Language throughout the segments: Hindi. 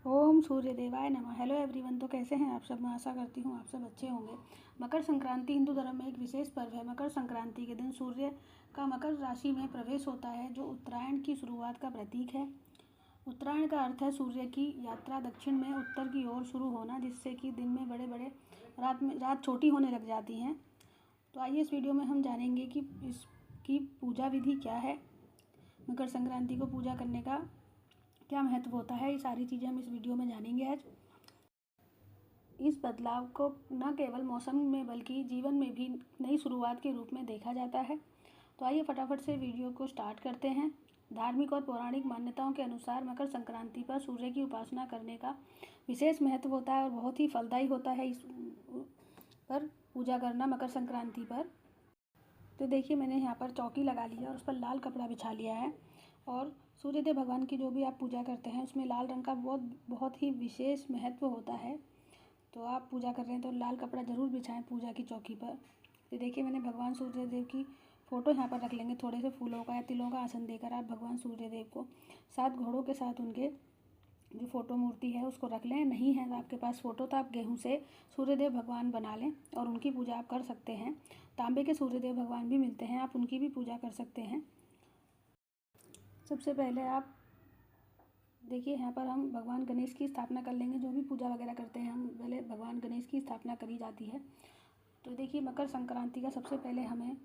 ओम सूर्य देवाय नमः। Hello everyone. तो कैसे हैं आप सब? मैं आशा करती हूँ आप सब अच्छे होंगे। मकर संक्रांति हिंदू धर्म में एक विशेष पर्व है। मकर संक्रांति के दिन सूर्य का मकर राशि में प्रवेश होता है, जो उत्तरायण की शुरुआत का प्रतीक है। उत्तरायण का अर्थ है सूर्य की यात्रा दक्षिण में उत्तर की ओर शुरू होना, जिससे कि दिन में बड़े बड़े रात छोटी होने लग जाती हैं। तो आइए इस वीडियो में हम जानेंगे कि इसकी पूजा विधि क्या है, मकर संक्रांति को पूजा करने का क्या महत्व होता है। ये सारी चीज़ें हम इस वीडियो में जानेंगे आज। इस बदलाव को न केवल मौसम में बल्कि जीवन में भी नई शुरुआत के रूप में देखा जाता है। तो आइए फटाफट से वीडियो को स्टार्ट करते हैं। धार्मिक और पौराणिक मान्यताओं के अनुसार मकर संक्रांति पर सूर्य की उपासना करने का विशेष महत्व होता है और बहुत ही फलदायी होता है इस पर पूजा करना मकर संक्रांति पर। तो देखिए, मैंने यहाँ पर चौकी लगा लिया और उस पर लाल कपड़ा बिछा लिया है। और सूर्यदेव भगवान की जो भी आप पूजा करते हैं उसमें लाल रंग का बहुत ही विशेष महत्व होता है। तो आप पूजा कर रहे हैं तो लाल कपड़ा ज़रूर बिछाएं पूजा की चौकी पर। तो देखिए, मैंने भगवान सूर्यदेव की फ़ोटो यहाँ पर रख लेंगे। थोड़े से फूलों का या तिलों का आसन देकर आप भगवान सूर्यदेव को 7 घोड़ों के साथ उनके जो फ़ोटो मूर्ति है उसको रख लें। नहीं है तो आपके पास फ़ोटो तो आप गेहूं से सूर्यदेव भगवान बना लें और उनकी पूजा आप कर सकते हैं। तांबे के सूर्यदेव भगवान भी मिलते हैं, आप उनकी भी पूजा कर सकते हैं। सबसे पहले आप देखिए, यहाँ पर हम भगवान गणेश की स्थापना कर लेंगे। जो भी पूजा वगैरह करते हैं हम पहले भगवान गणेश की स्थापना करी जाती है। तो देखिए, मकर संक्रांति का सबसे पहले हमें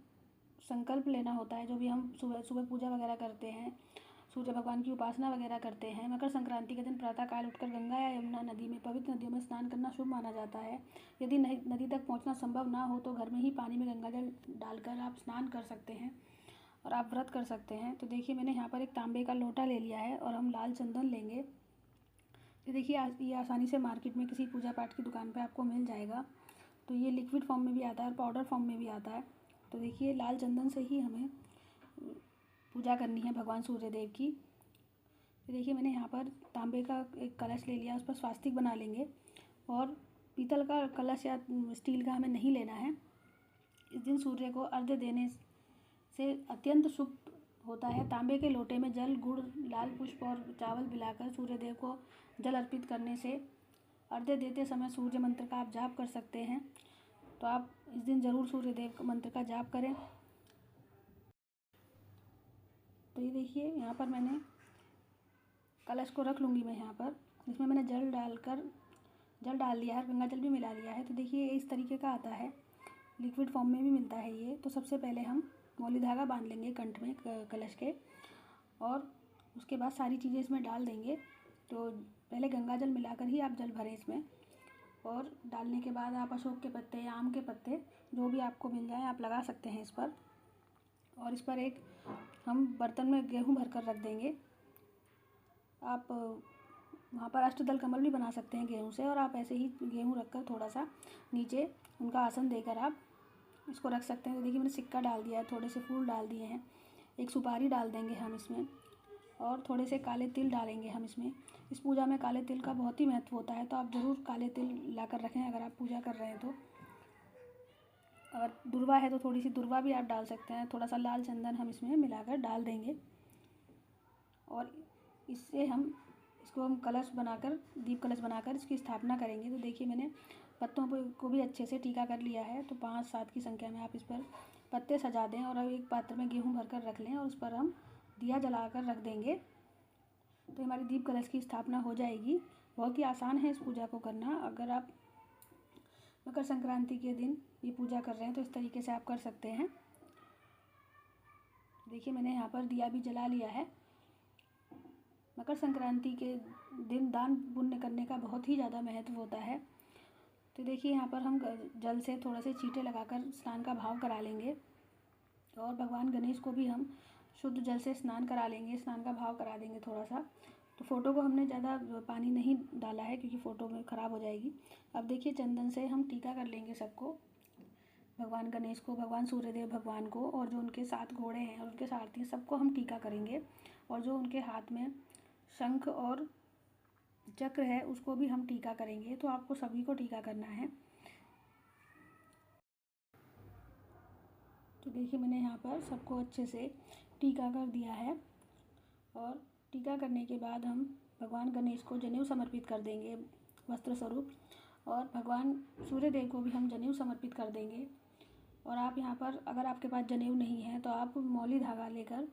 संकल्प लेना होता है। जो भी हम सुबह सुबह पूजा वगैरह करते हैं, सूर्य भगवान की उपासना वगैरह करते हैं, मकर संक्रांति के दिन प्रातःकाल उठकर गंगा या यमुना नदी में पवित्र नदियों में स्नान करना शुभ माना जाता है। यदि नदी तक पहुंचना संभव ना हो तो घर में ही पानी में गंगा जल डालकर आप स्नान कर सकते हैं और आप व्रत कर सकते हैं। तो देखिए, मैंने यहाँ पर एक तांबे का लोटा ले लिया है और हम लाल चंदन लेंगे। तो देखिए, ये आसानी से मार्केट में किसी पूजा पाठ की दुकान पर आपको मिल जाएगा। तो ये लिक्विड फॉर्म में भी आता है और पाउडर फॉर्म में भी आता है। तो देखिए, लाल चंदन से ही हमें पूजा करनी है भगवान सूर्यदेव की। तो देखिए, मैंने यहाँ पर तांबे का एक कलश ले लिया, उस पर स्वास्तिक बना लेंगे। और पीतल का कलश या स्टील का हमें नहीं लेना है। इस दिन सूर्य को अर्घ्य देने से अत्यंत शुभ होता है। तांबे के लोटे में जल, गुड़, लाल पुष्प और चावल मिलाकर सूर्यदेव को जल अर्पित करने से अर्घ्य देते समय सूर्य मंत्र का आप जाप कर सकते हैं। तो आप इस दिन ज़रूर सूर्यदेव मंत्र का जाप करें। तो ये देखिए, यहाँ पर मैंने कलश को रख लूँगी मैं यहाँ पर। इसमें मैंने जल डाल दिया है, गंगा जल भी मिला लिया है। तो देखिए, ये इस तरीके का आता है, लिक्विड फॉर्म में भी मिलता है ये। तो सबसे पहले हम मौली धागा बांध लेंगे कंठ में कलश के, और उसके बाद सारी चीज़ें इसमें डाल देंगे। तो पहले गंगा जल मिलाकर ही आप जल भरें इसमें, और डालने के बाद आप अशोक के पत्ते या आम के पत्ते जो भी आपको मिल जाए आप लगा सकते हैं इस पर। और इस पर एक हम बर्तन में गेहूँ भर कर रख देंगे। आप वहाँ पर अष्टदल कमल भी बना सकते हैं गेहूँ से, और आप ऐसे ही गेहूँ रखकर थोड़ा सा नीचे उनका आसन देकर आप इसको रख सकते हैं। तो देखिए, मैंने सिक्का डाल दिया है, थोड़े से फूल डाल दिए हैं, एक सुपारी डाल देंगे हम इसमें, और थोड़े से काले तिल डालेंगे हम इसमें। इस पूजा में काले तिल का बहुत ही महत्व होता है, तो आप ज़रूर काले तिल ला कर रखें अगर आप पूजा कर रहे हैं तो। अगर दुर्वा है तो थोड़ी सी दुर्वा भी आप डाल सकते हैं। थोड़ा सा लाल चंदन हम इसमें मिलाकर डाल देंगे, और इससे इसको हम कलश बनाकर, दीप कलश बनाकर इसकी स्थापना करेंगे। तो देखिए, मैंने पत्तों को भी अच्छे से टीका कर लिया है। तो 5-7 की संख्या में आप इस पर पत्ते सजा दें, और अब एक पात्र में गेहूँ भरकर रख लें और उस पर हम दिया जलाकर रख देंगे। तो हमारी दीप कलश की स्थापना हो जाएगी। बहुत ही आसान है इस पूजा को करना। अगर आप मकर संक्रांति के दिन ये पूजा कर रहे हैं तो इस तरीके से आप कर सकते हैं। देखिए, मैंने यहाँ पर दिया भी जला लिया है। मकर संक्रांति के दिन दान पुण्य करने का बहुत ही ज़्यादा महत्व होता है। तो देखिए, यहाँ पर हम जल से थोड़े से छींटे लगाकर स्नान का भाव करा लेंगे, और भगवान गणेश को भी हम शुद्ध जल से स्नान करा लेंगे, स्नान का भाव करा देंगे थोड़ा सा। तो फ़ोटो को हमने ज़्यादा पानी नहीं डाला है क्योंकि फ़ोटो में ख़राब हो जाएगी। अब देखिए, चंदन से हम टीका कर लेंगे सबको, भगवान गणेश को, भगवान सूर्यदेव भगवान को, और जो उनके 7 घोड़े हैं और उनके सारथी हैं सबको हम टीका करेंगे। और जो उनके हाथ में शंख और चक्र है उसको भी हम टीका करेंगे। तो आपको सभी को टीका करना है। तो देखिए, मैंने यहाँ पर सबको अच्छे से टीका कर दिया है, और टीका करने के बाद हम भगवान गणेश को जनेऊ समर्पित कर देंगे वस्त्र स्वरूप, और भगवान सूर्य देव को भी हम जनेऊ समर्पित कर देंगे। और आप यहाँ पर अगर आपके पास जनेऊ नहीं है तो आप मौली धागा लेकर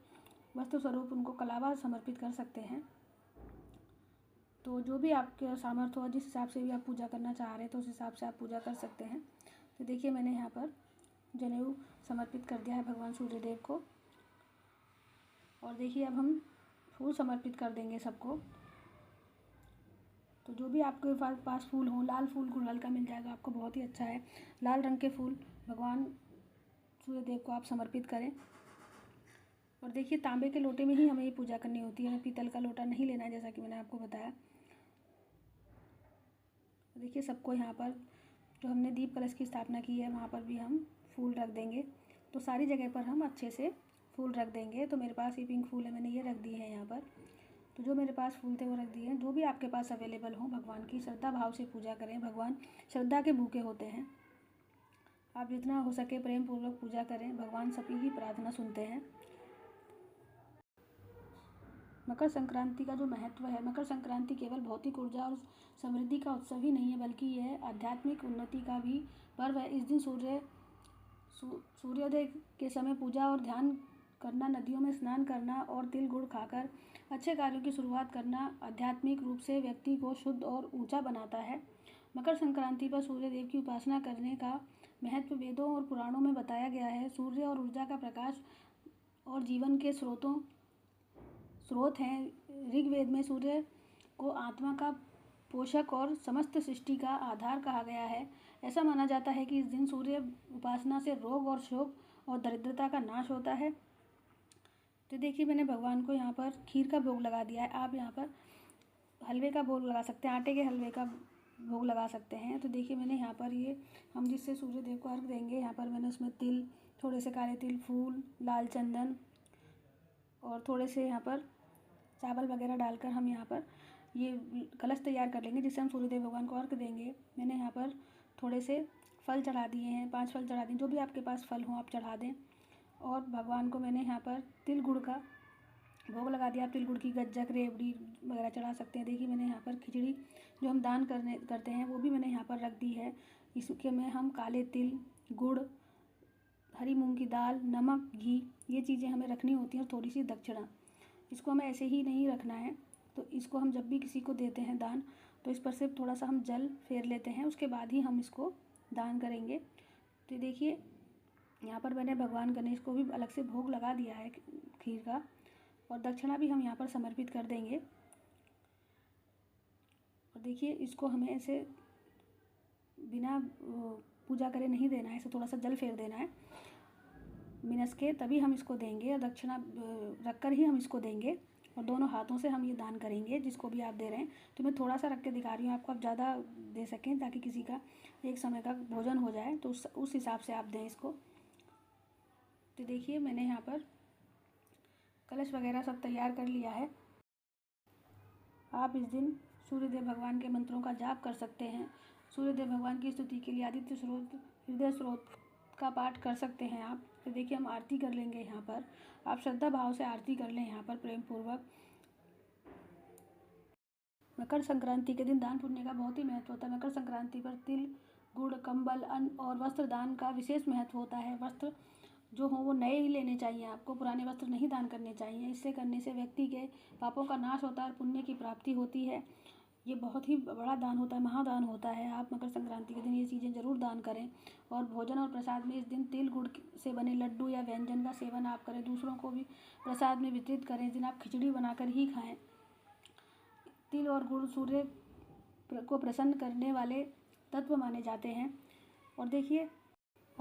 वस्त्र स्वरूप उनको कलावा समर्पित कर सकते हैं। तो जो भी आपके सामर्थ्य हो, जिस हिसाब से भी आप पूजा करना चाह रहे हैं तो उस हिसाब से आप पूजा कर सकते हैं। तो देखिए मैंने यहाँ पर जनेऊ समर्पित कर दिया है भगवान सूर्य देव को। और देखिए अब हम फूल समर्पित कर देंगे सबको। तो जो भी आपके पास फूल हो, लाल फूल गुड़हल का मिल जाएगा आपको, बहुत ही अच्छा है। लाल रंग के फूल भगवान सूर्य देव को आप समर्पित करें। और देखिए तांबे के लोटे में ही हमें ये पूजा करनी होती है, हमें पीतल का लोटा नहीं लेना है, जैसा कि मैंने आपको बताया। देखिए सबको यहाँ पर जो हमने दीप कलश की स्थापना की है वहाँ पर भी हम फूल रख देंगे। तो सारी जगह पर हम अच्छे से फूल रख देंगे। तो मेरे पास ये पिंक फूल है, मैंने ये रख दिए हैं यहाँ पर। तो जो मेरे पास फूल थे वो रख दिए हैं। जो भी आपके पास अवेलेबल हो, भगवान की श्रद्धा भाव से पूजा करें। भगवान श्रद्धा के भूखे होते हैं। आप जितना हो सके प्रेम पूर्वक पूजा करें, भगवान सभी की प्रार्थना सुनते हैं। मकर संक्रांति का जो महत्व है, मकर संक्रांति केवल भौतिक ऊर्जा और समृद्धि का उत्सव ही नहीं है, बल्कि यह आध्यात्मिक उन्नति का भी पर्व है। इस दिन सूर्योदय के समय पूजा और ध्यान करना, नदियों में स्नान करना और तिल गुड़ खाकर अच्छे कार्यों की शुरुआत करना आध्यात्मिक रूप से व्यक्ति को शुद्ध और ऊंचा बनाता है। मकर संक्रांति पर सूर्य देव की उपासना करने का महत्व वेदों और पुराणों में बताया गया है। सूर्य और ऊर्जा का प्रकाश और जीवन के स्रोत हैं। ऋग्वेद में सूर्य को आत्मा का पोषक और समस्त सृष्टि का आधार कहा गया है। ऐसा माना जाता है कि इस दिन सूर्य उपासना से रोग और शोक और दरिद्रता का नाश होता है। तो देखिए मैंने भगवान को यहाँ पर खीर का भोग लगा दिया है। आप यहाँ पर हलवे का भोग लगा सकते हैं, आटे के हलवे का भोग लगा सकते हैं। तो देखिए मैंने यहाँ पर ये हम जिससे सूर्य देव को अर्घ देंगे, यहाँ पर मैंने उसमें तिल, थोड़े से काले तिल, फूल, लाल चंदन और थोड़े से यहाँ पर चावल वगैरह डालकर हम यहाँ पर ये कलश तैयार कर लेंगे, जिससे हम सूर्यदेव भगवान को अर्घ देंगे। मैंने यहाँ पर थोड़े से फल चढ़ा दिए हैं, 5 फल चढ़ा दिए, जो भी आपके पास फल हो आप चढ़ा दें। और भगवान को मैंने यहाँ पर तिल गुड़ का भोग लगा दिया। आप तिल गुड़ की गज्जक, रेवड़ी वगैरह चढ़ा सकते हैं। देखिए मैंने यहाँ पर खिचड़ी जो हम दान करते हैं वो भी मैंने यहाँ पर रख दी है। इसके में हम काले तिल, गुड़, हरी मूंग की दाल, नमक, घी, ये चीज़ें हमें रखनी होती हैं, और थोड़ी सी दक्षिणा। इसको हमें ऐसे ही नहीं रखना है। तो इसको हम जब भी किसी को देते हैं दान, तो इस पर से थोड़ा सा हम जल फेर लेते हैं, उसके बाद ही हम इसको दान करेंगे। तो देखिए यहाँ पर मैंने भगवान गणेश को भी अलग से भोग लगा दिया है खीर का, और दक्षिणा भी हम यहाँ पर समर्पित कर देंगे। और देखिए इसको हमें ऐसे बिना पूजा करे नहीं देना है, ऐसे थोड़ा सा जल फेर देना है मिनस के, तभी हम इसको देंगे। और दक्षिणा रख कर ही हम इसको देंगे, और दोनों हाथों से हम ये दान करेंगे जिसको भी आप दे रहे हैं। तो मैं थोड़ा सा रख के दिखा रही हूँ आपको, आप ज़्यादा दे सकें ताकि किसी का एक समय का भोजन हो जाए, तो उस हिसाब से आप दें इसको। तो देखिए मैंने यहाँ पर कलश वगैरह सब तैयार कर लिया है। आप इस दिन सूर्यदेव भगवान के मंत्रों का जाप कर सकते हैं। सूर्यदेव भगवान की स्तुति के लिए आदित्य स्रोत, हृदय स्रोत का पाठ कर सकते हैं आप। तो देखिए हम आरती कर लेंगे यहाँ पर। आप श्रद्धा भाव से आरती कर लें यहाँ पर प्रेम पूर्वक। मकर संक्रांति के दिन दान पुण्य का बहुत ही महत्व होता है। मकर संक्रांति पर तिल, गुड़, कंबल, अन्न और वस्त्र दान का विशेष महत्व होता है। वस्त्र जो हो वो नए ही लेने चाहिए आपको, पुराने वस्त्र नहीं दान करने चाहिए। इससे करने से व्यक्ति के पापों का नाश होता है और पुण्य की प्राप्ति होती है। ये बहुत ही बड़ा दान होता है, महादान होता है। आप मकर संक्रांति के दिन ये चीज़ें ज़रूर दान करें। और भोजन और प्रसाद में इस दिन तिल गुड़ से बने लड्डू या व्यंजन का सेवन आप करें, दूसरों को भी प्रसाद में वितरित करें। इस दिन आप खिचड़ी बनाकर ही खाएं। तिल और गुड़ सूर्य को प्रसन्न करने वाले तत्व माने जाते हैं। और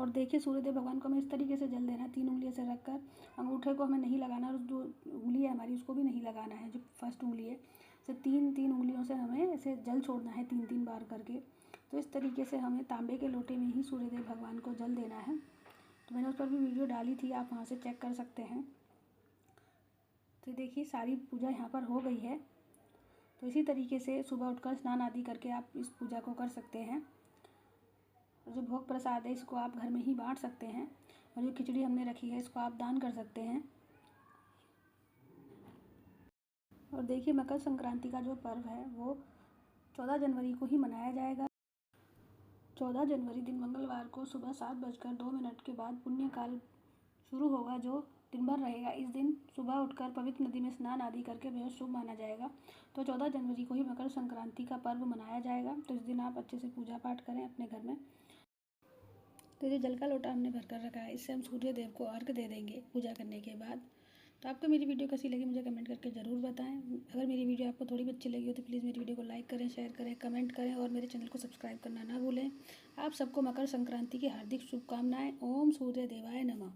देखिए सूर्यदेव भगवान को हमें इस तरीके से जल देना है, 3 उंगलियों से रखकर। अंगूठे को हमें नहीं लगाना, और जो उंगली है हमारी उसको भी नहीं लगाना है, जो फर्स्ट उंगली है, से 3 उंगलियों से हमें ऐसे जल छोड़ना है 3 बार करके। तो इस तरीके से हमें तांबे के लोटे में ही सूर्यदेव भगवान को जल देना है। तो मैंने उस पर भी वीडियो डाली थी, आप वहाँ से चेक कर सकते हैं। तो देखिए सारी पूजा यहाँ पर हो गई है। तो इसी तरीके से सुबह उठकर स्नान आदि करके आप इस पूजा को कर सकते हैं। और जो भोग प्रसाद है इसको आप घर में ही बांट सकते हैं। और जो खिचड़ी हमने रखी है इसको आप दान कर सकते हैं। और देखिए मकर संक्रांति का जो पर्व है वो 14 जनवरी को ही मनाया जाएगा। 14 जनवरी दिन मंगलवार को सुबह 7:02 के बाद पुण्यकाल शुरू होगा, जो दिन भर रहेगा। इस दिन सुबह उठकर पवित्र नदी में स्नान आदि करके बेहद शुभ माना जाएगा। तो 14 जनवरी को ही मकर संक्रांति का पर्व मनाया जाएगा। तो इस दिन आप अच्छे से पूजा पाठ करें अपने घर में। तो ये जल का लोटा हमने भर कर रखा है, इससे हम सूर्य देव को अर्घ दे देंगे पूजा करने के बाद। तो आपको मेरी वीडियो कैसी लगी मुझे कमेंट करके ज़रूर बताएं। अगर मेरी वीडियो आपको थोड़ी भी अच्छी लगी हो तो प्लीज़ मेरी वीडियो को लाइक करें, शेयर करें, कमेंट करें और मेरे चैनल को सब्सक्राइब करना ना भूलें। आप सबको मकर संक्रांति की हार्दिक शुभकामनाएं। ओम सूर्य देवाय नमः।